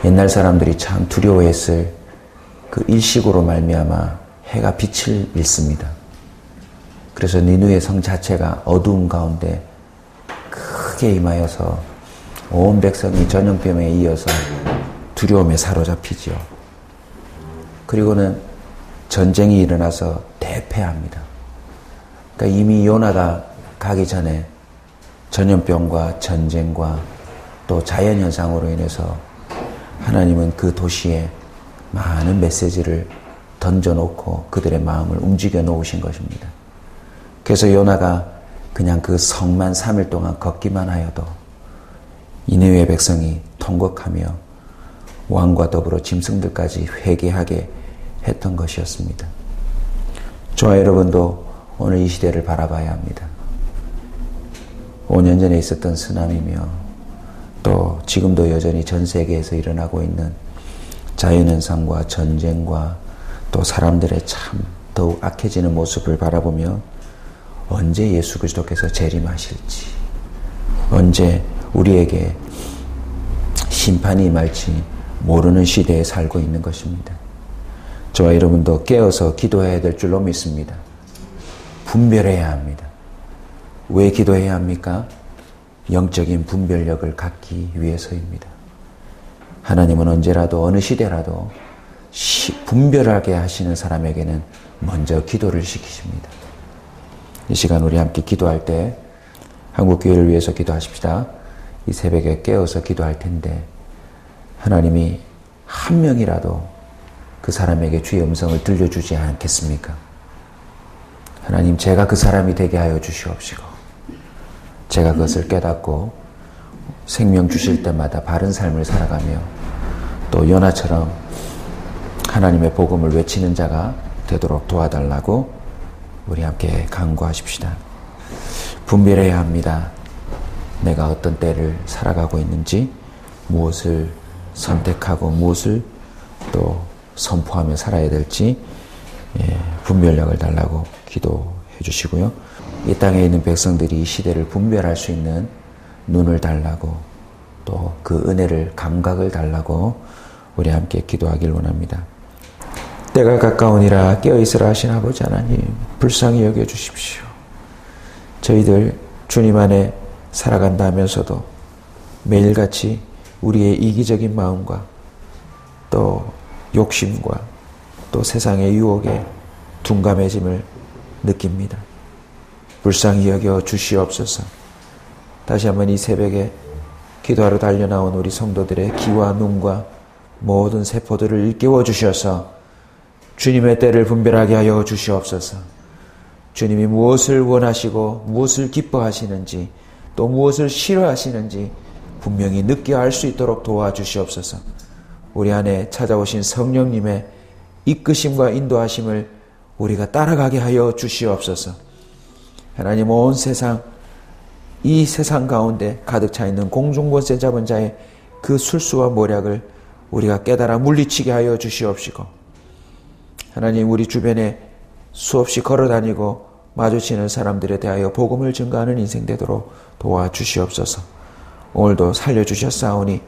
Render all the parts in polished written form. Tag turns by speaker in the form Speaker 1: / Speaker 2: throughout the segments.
Speaker 1: 옛날 사람들이 참 두려워했을 그 일식으로 말미암아 해가 빛을 잃습니다. 그래서 니느웨 성 자체가 어두움 가운데 크게 임하여서 온 백성이 전염병에 이어서 두려움에 사로잡히지요. 그리고는 전쟁이 일어나서 대패합니다. 그러니까 이미 요나가 가기 전에 전염병과 전쟁과 또 자연현상으로 인해서 하나님은 그 도시에 많은 메시지를 던져놓고 그들의 마음을 움직여 놓으신 것입니다. 그래서 요나가 그냥 그 성만 3일 동안 걷기만 하여도 니느웨 백성이 통곡하며 왕과 더불어 짐승들까지 회개하게 했던 것이었습니다. 저와 여러분도 오늘 이 시대를 바라봐야 합니다. 5년 전에 있었던 쓰나미며 또 지금도 여전히 전 세계에서 일어나고 있는 자연현상과 전쟁과 또 사람들의 참 더욱 악해지는 모습을 바라보며 언제 예수 그리스도께서 재림하실지, 언제 우리에게 심판이 임할지 모르는 시대에 살고 있는 것입니다. 저와 여러분도 깨어서 기도해야 될 줄로 믿습니다. 분별해야 합니다. 왜 기도해야 합니까? 영적인 분별력을 갖기 위해서입니다. 하나님은 언제라도 어느 시대라도 분별하게 하시는 사람에게는 먼저 기도를 시키십니다. 이 시간 우리 함께 기도할 때 한국교회를 위해서 기도하십시다. 이 새벽에 깨어서 기도할 텐데 하나님이 한 명이라도 그 사람에게 주의 음성을 들려주지 않겠습니까? 하나님, 제가 그 사람이 되게 하여 주시옵시고 제가 그것을 깨닫고 생명 주실 때마다 바른 삶을 살아가며 또 요나처럼 하나님의 복음을 외치는 자가 되도록 도와달라고 우리 함께 간구하십시다. 분별해야 합니다. 내가 어떤 때를 살아가고 있는지, 무엇을 선택하고 무엇을 또 선포하며 살아야 될지 분별력을 달라고 기도해 주시고요. 이 땅에 있는 백성들이 이 시대를 분별할 수 있는 눈을 달라고 또 그 은혜를 감각을 달라고 우리 함께 기도하길 원합니다. 때가 가까우니라 깨어있으라 하신 아버지 하나님, 불쌍히 여겨주십시오. 저희들 주님 안에 살아간다 하면서도 매일같이 우리의 이기적인 마음과 또 욕심과 또 세상의 유혹에 둔감해짐을 느낍니다. 불쌍히 여겨 주시옵소서. 다시 한번 이 새벽에 기도하러 달려나온 우리 성도들의 귀와 눈과 모든 세포들을 일깨워 주셔서 주님의 때를 분별하게 하여 주시옵소서. 주님이 무엇을 원하시고 무엇을 기뻐하시는지 또 무엇을 싫어하시는지 분명히 느껴 알 수 있도록 도와주시옵소서. 우리 안에 찾아오신 성령님의 이끄심과 인도하심을 우리가 따라가게 하여 주시옵소서. 하나님, 온 세상, 이 세상 가운데 가득 차 있는 공중권세 잡은 자의 그 술수와 모략을 우리가 깨달아 물리치게 하여 주시옵시고, 하나님, 우리 주변에 수없이 걸어다니고 마주치는 사람들에 대하여 복음을 증거하는 인생 되도록 도와주시옵소서. 오늘도 살려주셨사오니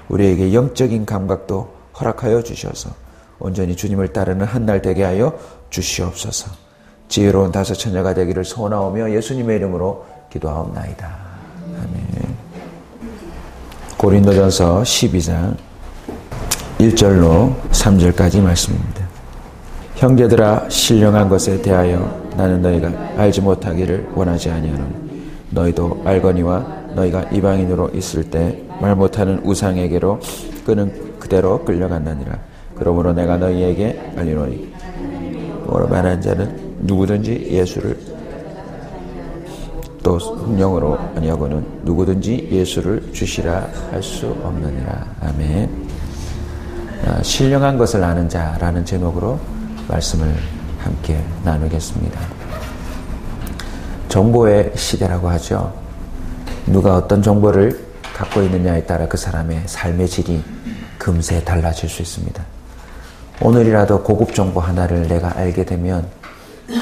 Speaker 1: 우리에게 영적인 감각도 허락하여 주셔서 온전히 주님을 따르는 한 날 되게 하여 주시옵소서. 지혜로운 다섯 처녀가 되기를 소원하오며 예수님의 이름으로 기도하옵나이다. 아멘. 고린도전서 12장 1절로 3절까지 말씀입니다. 형제들아, 신령한 것에 대하여 나는 너희가 알지 못하기를 원하지 아니하노니 너희도 알거니와 너희가 이방인으로 있을 때 말 못하는 우상에게로 끄는 그대로 끌려간다니라. 그러므로 내가 너희에게 알리노니 오늘 말하는 자는 누구든지 예수를 또 성령으로 아니하고는 누구든지 예수를 주시라 할 수 없느니라. 아멘. 신령한 것을 아는 자라는 제목으로 말씀을 함께 나누겠습니다. 정보의 시대라고 하죠. 누가 어떤 정보를 갖고 있느냐에 따라 그 사람의 삶의 질이 금세 달라질 수 있습니다. 오늘이라도 고급 정보 하나를 내가 알게 되면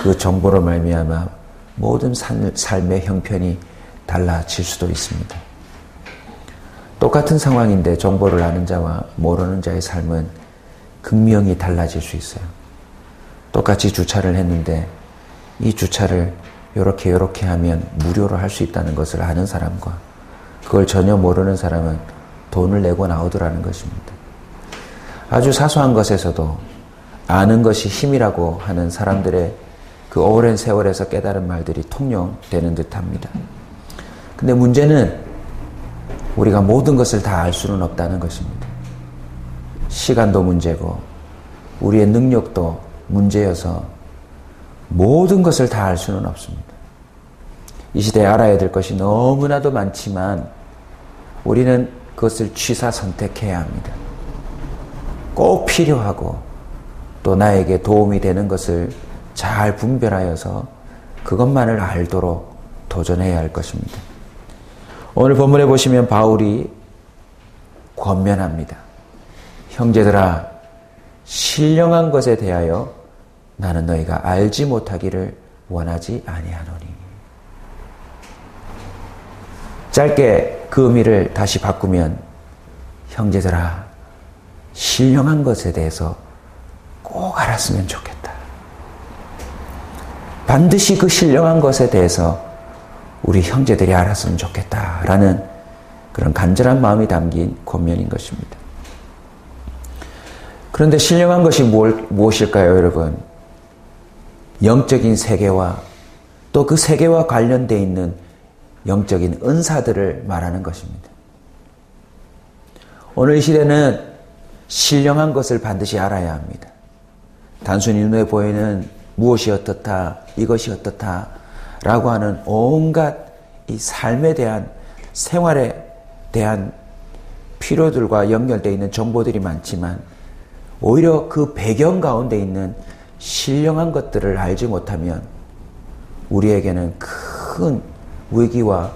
Speaker 1: 그 정보로 말미암아 모든 삶의 형편이 달라질 수도 있습니다. 똑같은 상황인데 정보를 아는 자와 모르는 자의 삶은 극명히 달라질 수 있어요. 똑같이 주차를 했는데 이 주차를 요렇게 하면 무료로 할 수 있다는 것을 아는 사람과 그걸 전혀 모르는 사람은 돈을 내고 나오더라는 것입니다. 아주 사소한 것에서도 아는 것이 힘이라고 하는 사람들의 그 오랜 세월에서 깨달은 말들이 통용되는 듯합니다. 근데 문제는 우리가 모든 것을 다 알 수는 없다는 것입니다. 시간도 문제고 우리의 능력도 문제여서 모든 것을 다 알 수는 없습니다. 이 시대에 알아야 될 것이 너무나도 많지만 우리는 그것을 취사 선택해야 합니다. 꼭 필요하고 또 나에게 도움이 되는 것을 잘 분별하여서 그것만을 알도록 도전해야 할 것입니다. 오늘 본문에 보시면 바울이 권면합니다. 형제들아, 신령한 것에 대하여 나는 너희가 알지 못하기를 원하지 아니하노니. 짧게 그 의미를 다시 바꾸면 형제들아, 신령한 것에 대해서 꼭 알았으면 좋겠다. 반드시 그 신령한 것에 대해서 우리 형제들이 알았으면 좋겠다라는 그런 간절한 마음이 담긴 권면인 것입니다. 그런데 신령한 것이 무엇일까요, 여러분? 영적인 세계와 또 그 세계와 관련되어 있는 영적인 은사들을 말하는 것입니다. 오늘 이 시대는 신령한 것을 반드시 알아야 합니다. 단순히 눈에 보이는 무엇이 어떻다, 이것이 어떻다 라고 하는 온갖 이 삶에 대한, 생활에 대한 필요들과 연결되어 있는 정보들이 많지만 오히려 그 배경 가운데 있는 신령한 것들을 알지 못하면 우리에게는 큰 위기와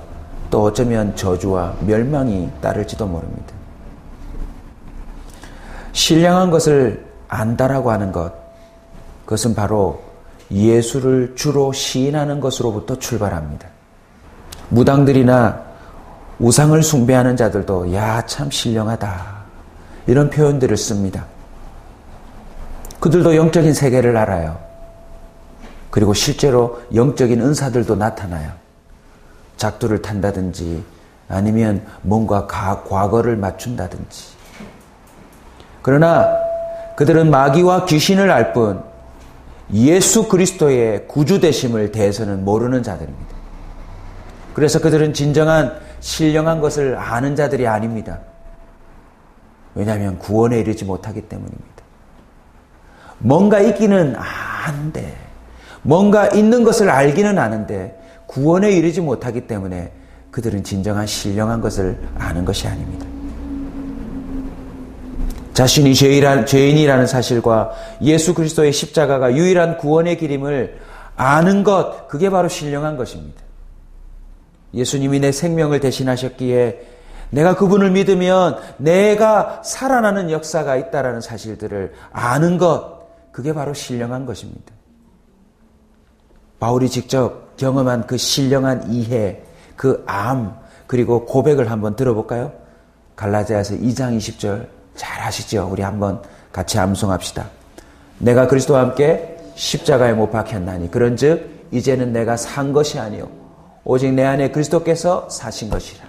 Speaker 1: 또 어쩌면 저주와 멸망이 따를지도 모릅니다. 신령한 것을 안다라고 하는 것, 그것은 바로 예수를 주로 시인하는 것으로부터 출발합니다. 무당들이나 우상을 숭배하는 자들도 야, 참 신령하다 이런 표현들을 씁니다. 그들도 영적인 세계를 알아요. 그리고 실제로 영적인 은사들도 나타나요. 작두를 탄다든지 아니면 뭔가 과거를 맞춘다든지. 그러나 그들은 마귀와 귀신을 알 뿐 예수 그리스도의 구주되심을 대해서는 모르는 자들입니다. 그래서 그들은 진정한 신령한 것을 아는 자들이 아닙니다. 왜냐하면 구원에 이르지 못하기 때문입니다. 뭔가 있기는 아는데, 뭔가 있는 것을 알기는 아는데 구원에 이르지 못하기 때문에 그들은 진정한 신령한 것을 아는 것이 아닙니다. 자신이 죄인이라는 사실과 예수 그리스도의 십자가가 유일한 구원의 길임을 아는 것, 그게 바로 신령한 것입니다. 예수님이 내 생명을 대신하셨기에 내가 그분을 믿으면 내가 살아나는 역사가 있다라는 사실들을 아는 것, 그게 바로 신령한 것입니다. 바울이 직접 경험한 그 신령한 이해, 그 암, 그리고 고백을 한번 들어볼까요? 갈라디아서 2장 20절 잘 아시죠? 우리 한번 같이 암송합시다. 내가 그리스도와 함께 십자가에 못 박혔나니 그런즉 이제는 내가 산 것이 아니요 오직 내 안에 그리스도께서 사신 것이라.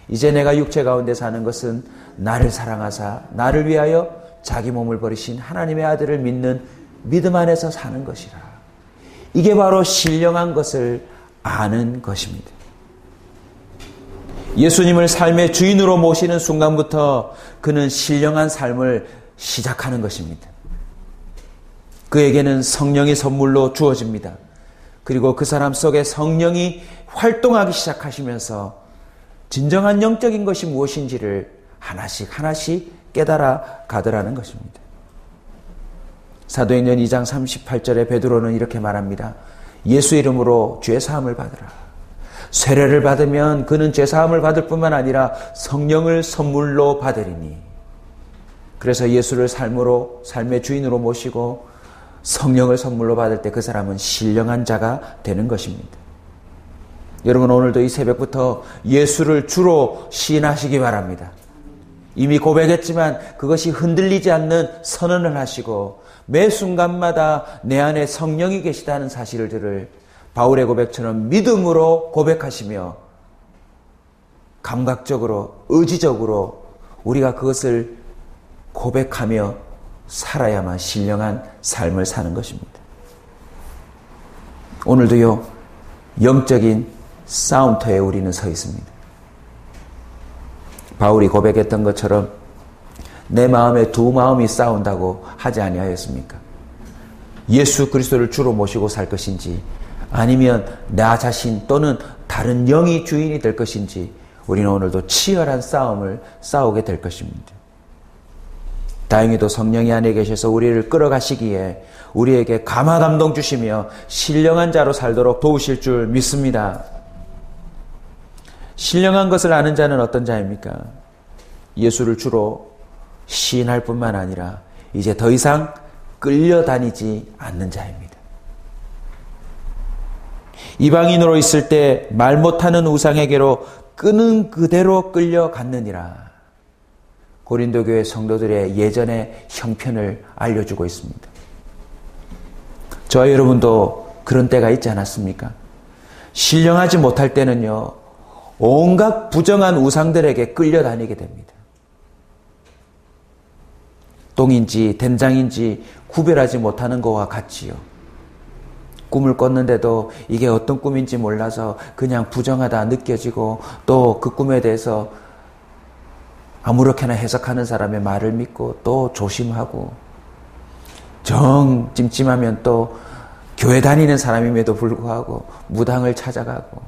Speaker 1: 이제 내가 육체 가운데 사는 것은 나를 사랑하사 나를 위하여 자기 몸을 버리신 하나님의 아들을 믿는 믿음 안에서 사는 것이라. 이게 바로 신령한 것을 아는 것입니다. 예수님을 삶의 주인으로 모시는 순간부터 그는 신령한 삶을 시작하는 것입니다. 그에게는 성령이 선물로 주어집니다. 그리고 그 사람 속에 성령이 활동하기 시작하시면서 진정한 영적인 것이 무엇인지를 하나씩 깨달아 가더라는 것입니다. 사도행전 2장 38절에 베드로는 이렇게 말합니다. 예수 이름으로 죄사함을 받으라. 세례를 받으면 그는 죄사함을 받을 뿐만 아니라 성령을 선물로 받으리니. 그래서 예수를 삶의 주인으로 모시고 성령을 선물로 받을 때 그 사람은 신령한 자가 되는 것입니다. 여러분, 오늘도 이 새벽부터 예수를 주로 시인하시기 바랍니다. 이미 고백했지만 그것이 흔들리지 않는 선언을 하시고 매 순간마다 내 안에 성령이 계시다는 사실들을 바울의 고백처럼 믿음으로 고백하시며 감각적으로 의지적으로 우리가 그것을 고백하며 살아야만 신령한 삶을 사는 것입니다. 오늘도요, 영적인 싸움터에 우리는 서 있습니다. 바울이 고백했던 것처럼 내 마음에 두 마음이 싸운다고 하지 아니하였습니까? 예수 그리스도를 주로 모시고 살 것인지 아니면 나 자신 또는 다른 영이 주인이 될 것인지 우리는 오늘도 치열한 싸움을 싸우게 될 것입니다. 다행히도 성령이 안에 계셔서 우리를 끌어가시기에 우리에게 감화 감동 주시며 신령한 자로 살도록 도우실 줄 믿습니다. 신령한 것을 아는 자는 어떤 자입니까? 예수를 주로 시인할 뿐만 아니라 이제 더 이상 끌려다니지 않는 자입니다. 이방인으로 있을 때 말 못하는 우상에게로 끄는 그대로 끌려갔느니라. 고린도 교회 성도들의 예전의 형편을 알려주고 있습니다. 저와 여러분도 그런 때가 있지 않았습니까? 신령하지 못할 때는요, 온갖 부정한 우상들에게 끌려다니게 됩니다. 똥인지 된장인지 구별하지 못하는 것과 같지요. 꿈을 꿨는데도 이게 어떤 꿈인지 몰라서 그냥 부정하다 느껴지고 또 그 꿈에 대해서 아무렇게나 해석하는 사람의 말을 믿고 또 조심하고 정 찜찜하면 또 교회 다니는 사람임에도 불구하고 무당을 찾아가고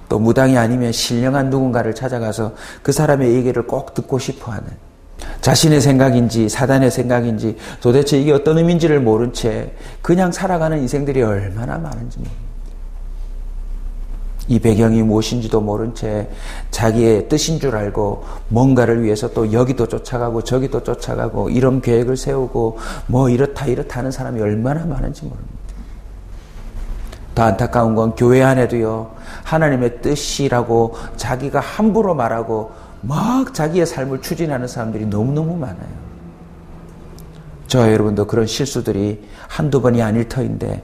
Speaker 1: 또 무당이 아니면 신령한 누군가를 찾아가서 그 사람의 얘기를 꼭 듣고 싶어하는 자신의 생각인지 사단의 생각인지 도대체 이게 어떤 의미인지를 모른 채 그냥 살아가는 인생들이 얼마나 많은지 모릅니다. 이 배경이 무엇인지도 모른 채 자기의 뜻인 줄 알고 뭔가를 위해서 또 여기도 쫓아가고 저기도 쫓아가고 이런 계획을 세우고 뭐 이렇다 하는 사람이 얼마나 많은지 모릅니다. 더 안타까운 건 교회 안에도요, 하나님의 뜻이라고 자기가 함부로 말하고 막 자기의 삶을 추진하는 사람들이 너무너무 많아요. 저와 여러분도 그런 실수들이 한두 번이 아닐 터인데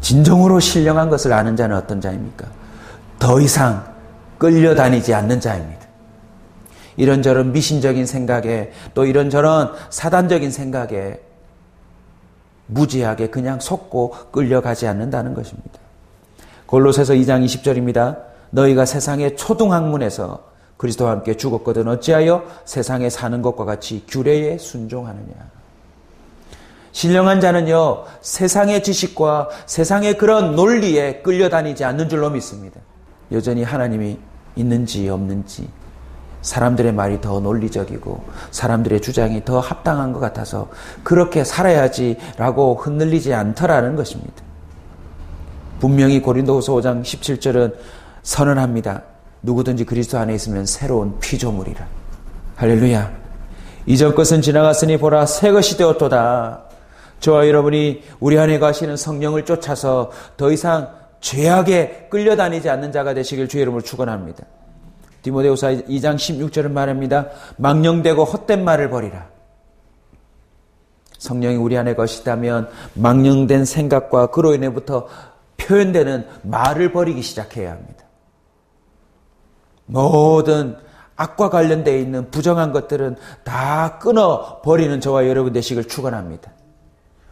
Speaker 1: 진정으로 신령한 것을 아는 자는 어떤 자입니까? 더 이상 끌려다니지 않는 자입니다. 이런저런 미신적인 생각에 또 이런저런 사단적인 생각에 무지하게 그냥 속고 끌려가지 않는다는 것입니다. 골로새서 2장 20절입니다. 너희가 세상의 초등학문에서 그리스도와 함께 죽었거든 어찌하여 세상에 사는 것과 같이 규례에 순종하느냐. 신령한 자는요, 세상의 지식과 세상의 그런 논리에 끌려다니지 않는 줄로 믿습니다. 여전히 하나님이 있는지 없는지 사람들의 말이 더 논리적이고 사람들의 주장이 더 합당한 것 같아서 그렇게 살아야지라고 흔들리지 않더라는 것입니다. 분명히 고린도후서 5장 17절은 선언합니다. 누구든지 그리스도 안에 있으면 새로운 피조물이라. 할렐루야. 이전 것은 지나갔으니 보라 새 것이 되었도다. 저와 여러분이 우리 안에 가시는 성령을 쫓아서 더 이상 죄악에 끌려다니지 않는 자가 되시길 주의 이름으로 축원합니다. 디모데후서 2장 16절은 말합니다. 망령되고 헛된 말을 버리라. 성령이 우리 안에 거시다면 망령된 생각과 그로 인해부터 표현되는 말을 버리기 시작해야 합니다. 모든 악과 관련되어 있는 부정한 것들은 다 끊어버리는 저와 여러분 되시길 축원합니다.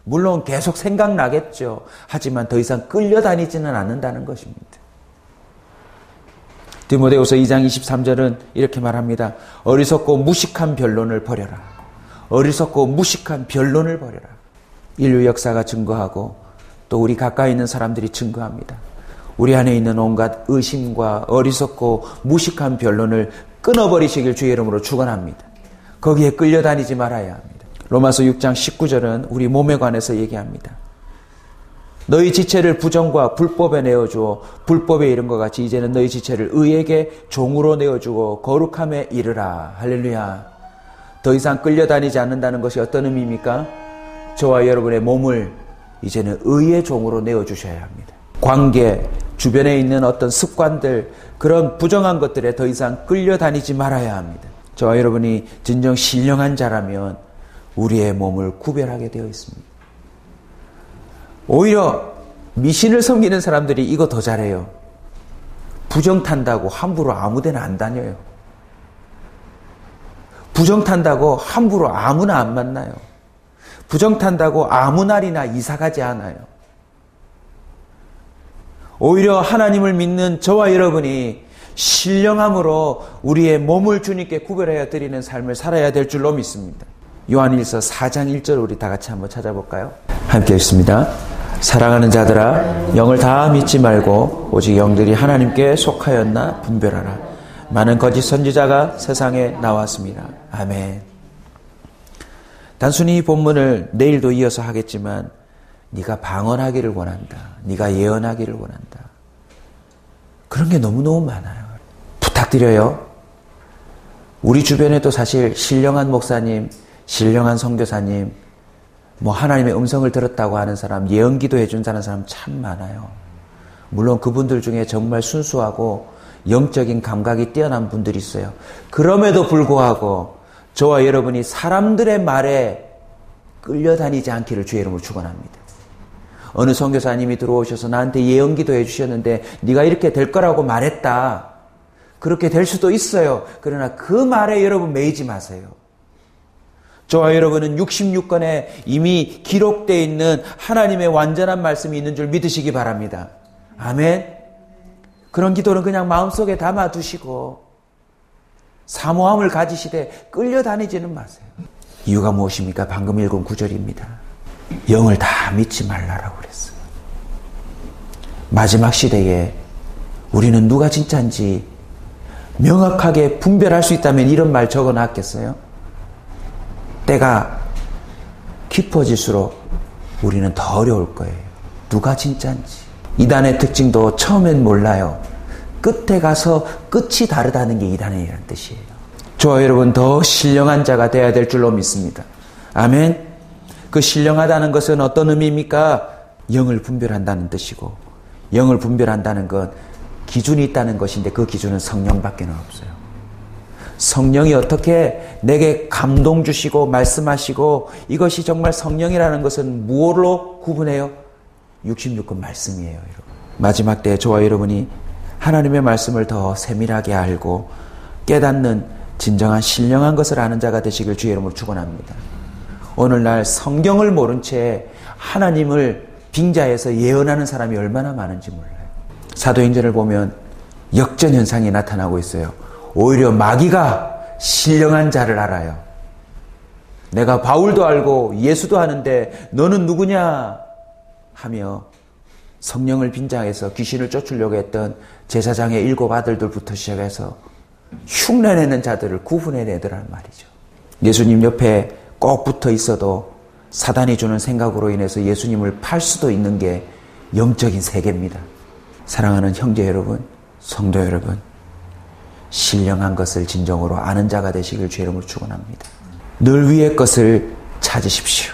Speaker 1: 물론 계속 생각나겠죠. 하지만 더 이상 끌려다니지는 않는다는 것입니다. 디모데후서 2장 23절은 이렇게 말합니다. 어리석고 무식한 변론을 버려라. 어리석고 무식한 변론을 버려라. 인류 역사가 증거하고 또 우리 가까이 있는 사람들이 증거합니다. 우리 안에 있는 온갖 의심과 어리석고 무식한 변론을 끊어버리시길 주의 이름으로 축원합니다. 거기에 끌려다니지 말아야 합니다. 로마서 6장 19절은 우리 몸에 관해서 얘기합니다. 너희 지체를 부정과 불법에 내어주어 불법에 이른 것 같이 이제는 너희 지체를 의에게 종으로 내어주고 거룩함에 이르라. 할렐루야. 더 이상 끌려다니지 않는다는 것이 어떤 의미입니까? 저와 여러분의 몸을 이제는 의의 종으로 내어주셔야 합니다. 관계, 주변에 있는 어떤 습관들, 그런 부정한 것들에 더 이상 끌려다니지 말아야 합니다. 저와 여러분이 진정 신령한 자라면 우리의 몸을 구별하게 되어 있습니다. 오히려 미신을 섬기는 사람들이 이거 더 잘해요. 부정 탄다고 함부로 아무 데나 안 다녀요. 부정 탄다고 함부로 아무나 안 만나요. 부정 탄다고 아무 날이나 이사 가지 않아요. 오히려 하나님을 믿는 저와 여러분이 신령함으로 우리의 몸을 주님께 구별하여 드리는 삶을 살아야 될 줄로 믿습니다. 요한일서 4장 1절 우리 다 같이 한번 찾아볼까요? 함께 읽습니다. 사랑하는 자들아, 영을 다 믿지 말고 오직 영들이 하나님께 속하였나 분별하라. 많은 거짓 선지자가 세상에 나왔습니다. 아멘. 단순히 이 본문을 내일도 이어서 하겠지만 네가 방언하기를 원한다. 네가 예언하기를 원한다. 그런 게 너무너무 많아요. 부탁드려요. 우리 주변에도 사실 신령한 목사님, 신령한 선교사님, 하나님의 음성을 들었다고 하는 사람, 예언기도 해준다는 사람 참 많아요. 물론 그분들 중에 정말 순수하고 영적인 감각이 뛰어난 분들이 있어요. 그럼에도 불구하고 저와 여러분이 사람들의 말에 끌려다니지 않기를 주의 이름으로 축원합니다. 어느 선교사님이 들어오셔서 나한테 예언기도 해주셨는데 네가 이렇게 될 거라고 말했다. 그렇게 될 수도 있어요. 그러나 그 말에 여러분 매이지 마세요. 저와 여러분은 66권에 이미 기록되어 있는 하나님의 완전한 말씀이 있는 줄 믿으시기 바랍니다. 아멘. 그런 기도는 그냥 마음속에 담아두시고 사모함을 가지시되 끌려다니지는 마세요. 이유가 무엇입니까? 방금 읽은 구절입니다. 영을 다 믿지 말라라고 그랬어요. 마지막 시대에 우리는 누가 진짜인지 명확하게 분별할 수 있다면 이런 말 적어놨겠어요? 때가 깊어질수록 우리는 더 어려울 거예요. 누가 진짜인지. 이단의 특징도 처음엔 몰라요. 끝에 가서 끝이 다르다는 게 이단이라는 뜻이에요. 저와 여러분 더 신령한 자가 되어야 될 줄로 믿습니다. 아멘. 그 신령하다는 것은 어떤 의미입니까? 영을 분별한다는 뜻이고, 영을 분별한다는 건 기준이 있다는 것인데 그 기준은 성령밖에 없어요. 성령이 어떻게 내게 감동 주시고 말씀하시고 이것이 정말 성령이라는 것은 무엇으로 구분해요? 66권 말씀이에요. 여러분. 마지막 때 저와 여러분이 하나님의 말씀을 더 세밀하게 알고 깨닫는 진정한 신령한 것을 아는 자가 되시길 주의 이름으로 축원합니다. 오늘날 성경을 모른 채 하나님을 빙자해서 예언하는 사람이 얼마나 많은지 몰라요. 사도행전을 보면 역전현상이 나타나고 있어요. 오히려 마귀가 신령한 자를 알아요. 내가 바울도 알고 예수도 하는데 너는 누구냐 하며 성령을 빙자해서 귀신을 쫓으려고 했던 제사장의 7 아들들부터 시작해서 흉내내는 자들을 구분해내더란 말이죠. 예수님 옆에 꼭 붙어 있어도 사단이 주는 생각으로 인해서 예수님을 팔 수도 있는 게 영적인 세계입니다. 사랑하는 형제 여러분, 성도 여러분, 신령한 것을 진정으로 아는 자가 되시길 주의 이름으로 축원합니다. 늘 위의 것을 찾으십시오.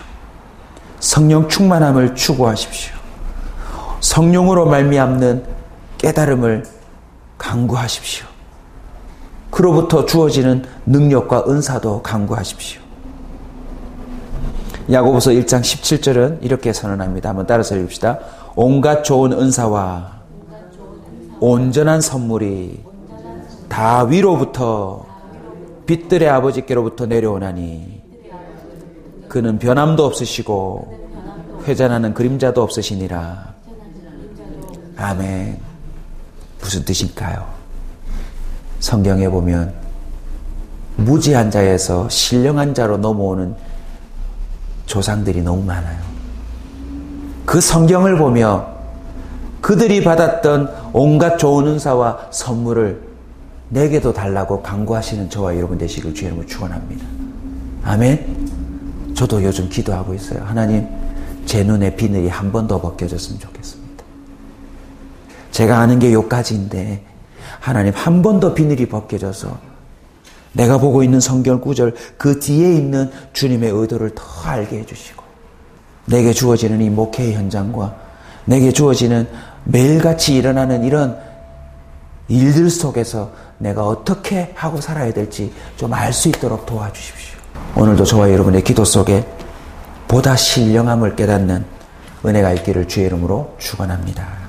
Speaker 1: 성령 충만함을 추구하십시오. 성령으로 말미암는 깨달음을 강구하십시오. 그로부터 주어지는 능력과 은사도 강구하십시오. 야고보서 1장 17절은 이렇게 선언합니다. 한번 따라서 읽읍시다. 온갖 좋은 은사와 온전한 선물이 다 위로부터 빛들의 아버지께로부터 내려오나니 그는 변함도 없으시고 회전하는 그림자도 없으시니라. 아멘. 무슨 뜻일까요? 성경에 보면 무지한 자에서 신령한 자로 넘어오는 조상들이 너무 많아요. 그 성경을 보며 그들이 받았던 온갖 좋은 은사와 선물을 내게도 달라고 간구하시는 저와 여러분 되시길 주의 이름으로 축원합니다. 아멘. 저도 요즘 기도하고 있어요. 하나님, 제 눈에 비늘이 한 번 더 벗겨졌으면 좋겠습니다. 제가 아는 게 요까지인데 하나님 한 번 더 비늘이 벗겨져서 내가 보고 있는 성경 구절 그 뒤에 있는 주님의 의도를 더 알게 해주시고 내게 주어지는 이 목회의 현장과 내게 주어지는 매일같이 일어나는 이런 일들 속에서 내가 어떻게 하고 살아야 될지 좀 알 수 있도록 도와주십시오. 오늘도 저와 여러분의 기도 속에 보다 신령함을 깨닫는 은혜가 있기를 주의 이름으로 축원합니다.